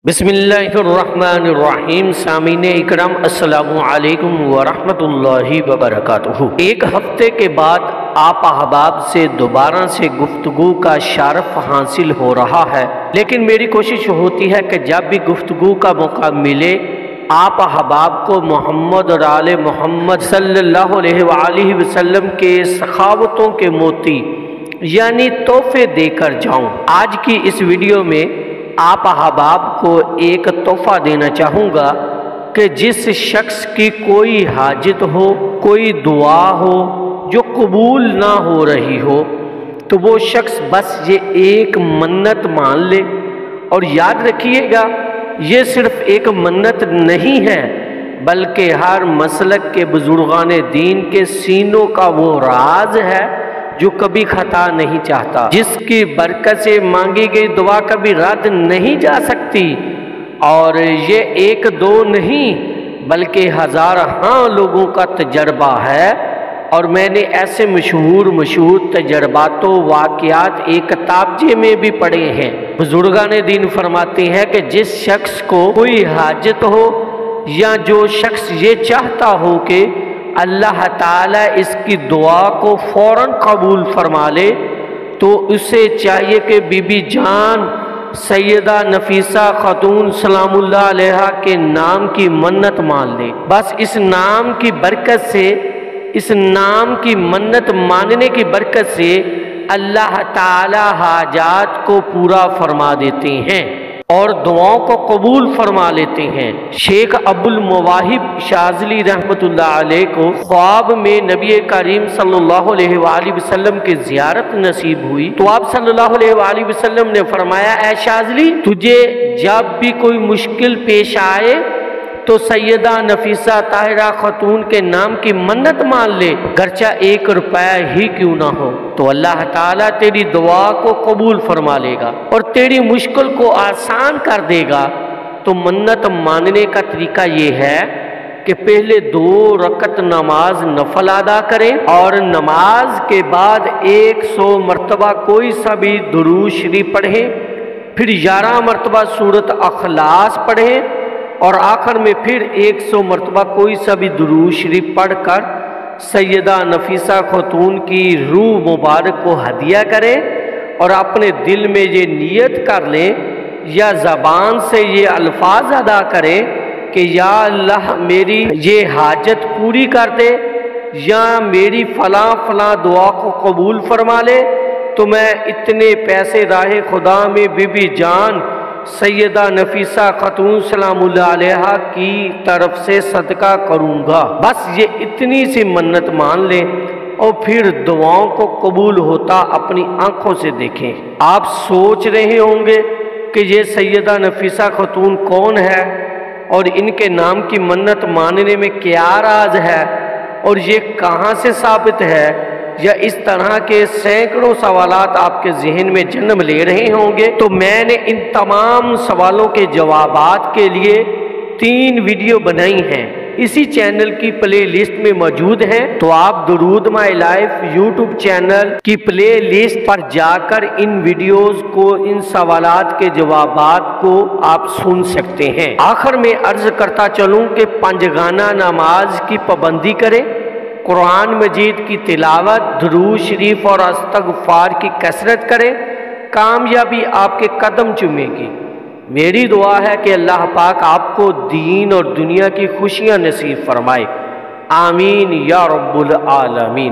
बिस्मिल्लाहिर्रहमानिर्रहीम। सामीने इकराम, अस्सलाम वालेकुम वरहमतुल्लाहि वबरकातुहू। एक हफ्ते के बाद आप अहबाब से दोबारा से गुफ्तगू का शरफ हासिल हो रहा है, लेकिन मेरी कोशिश होती है कि जब भी गुफ्तगू का मौका मिले आप अहबाब को मोहम्मद और आले मोहम्मद सल्लल्लाहु अलैहि वसल्लम के सखावतों के मोती यानी तोहफे देकर जाऊं। आज की इस वीडियो में आप अहबाब को एक तोहफा देना चाहूँगा कि जिस शख्स की कोई हाजत हो, कोई दुआ हो जो कबूल ना हो रही हो, तो वो शख्स बस ये एक मन्नत मान ले। और याद रखिएगा, ये सिर्फ एक मन्नत नहीं है, बल्कि हर मसलक के बुजुर्गान दीन के सीनों का वो राज है जो कभी खता नहीं चाहता, जिसकी बरकत से मांगी गई दुआ कभी रद्द नहीं जा सकती। और ये एक दो नहीं बल्कि हज़ारों लोगों का तजर्बा है। और मैंने ऐसे मशहूर तजर्बातों वाक़यात एक किताबचे में भी पढ़े हैं। बुजुर्गान दीन फरमाते हैं कि जिस शख्स को कोई हाजत हो या जो शख्स ये चाहता हो कि अल्लाह ताला इसकी दुआ को फ़ौरन कबूल फरमा ले, तो उसे चाहिए कि बीबी जान सैयदा नफीसा खातून सलामुल्लाह अलैहा के नाम की मन्नत मान ले। बस इस नाम की बरकत से, इस नाम की मन्नत मानने की बरकत से अल्लाह ताला हाजात को पूरा फरमा देते हैं और दुआओं को कबूल फरमा लेते हैं। शेख अब्दुल मवाहिब शाज़ली रहमतुल्लाह अलैह को ख्वाब में नबी करीम सल्लल्लाहु अलैहि वसल्लम की ज़ियारत नसीब हुई, तो आप सल्लल्लाहु अलैहि वसल्लम ने फरमाया, ऐ शाज़ली, तुझे जब भी कोई मुश्किल पेश आए तो सैयदा नफीसा ताहिरा खातून के नाम की मन्नत मान ले, गर्चा 1 रुपया ही क्यों ना हो, तो अल्लाह ताला तेरी दुआ को कबूल फरमा लेगा और तेरी मुश्किल को आसान कर देगा। तो मन्नत मानने का तरीका ये है कि पहले 2 रकत नमाज नफल अदा करें और नमाज के बाद 100 मरतबा कोई सा भी दुरूद शरीफ पढ़ें, फिर 11 मरतबा सूरत अखलास पढ़ें और आखिर में फिर 100 मरतबा कोई सा भी दुरूद शरीफ पढ़कर सैयदा नफीसा खातून की रूह मुबारक को हदिया करें और अपने दिल में ये नियत कर लें या ज़बान से ये अल्फाज अदा करें कि या अल्लाह मेरी ये हाजत पूरी कर दे या मेरी फ़लाँ दुआ को कबूल फरमा ले, तो मैं इतने पैसे राह खुदा में बीबी जान सैयदा नफीसा खातून सलामुल्लाह अलैहा की तरफ से सदका करूँगा। बस ये इतनी सी मन्नत मान लें और फिर दुआओं को कबूल होता अपनी आंखों से देखें। आप सोच रहे होंगे कि ये सैयदा नफीसा खातून कौन है और इनके नाम की मन्नत मानने में क्या राज है और ये कहाँ से साबित है, या इस तरह के सैकड़ों सवालात आपके जहन में जन्म ले रहे होंगे। तो मैंने इन तमाम सवालों के जवाबात के लिए 3 वीडियो बनाई हैं, इसी चैनल की प्ले लिस्ट में मौजूद हैं। तो आप दुरूद माय लाइफ यूट्यूब चैनल की प्ले लिस्ट पर जाकर इन वीडियोस को, इन सवालात के जवाबात को आप सुन सकते हैं। आखिर में अर्ज करता चलूं कि 5 गाना नमाज की पाबंदी करें, कुरान मजीद की तिलावत, दुरूद शरीफ और इस्तग़फ़ार की कसरत करें, कामयाबी आपके कदम चूमेगी। मेरी दुआ है कि अल्लाह पाक आपको दीन और दुनिया की खुशियां नसीब फरमाए। आमीन या रब्बुल आलमीन।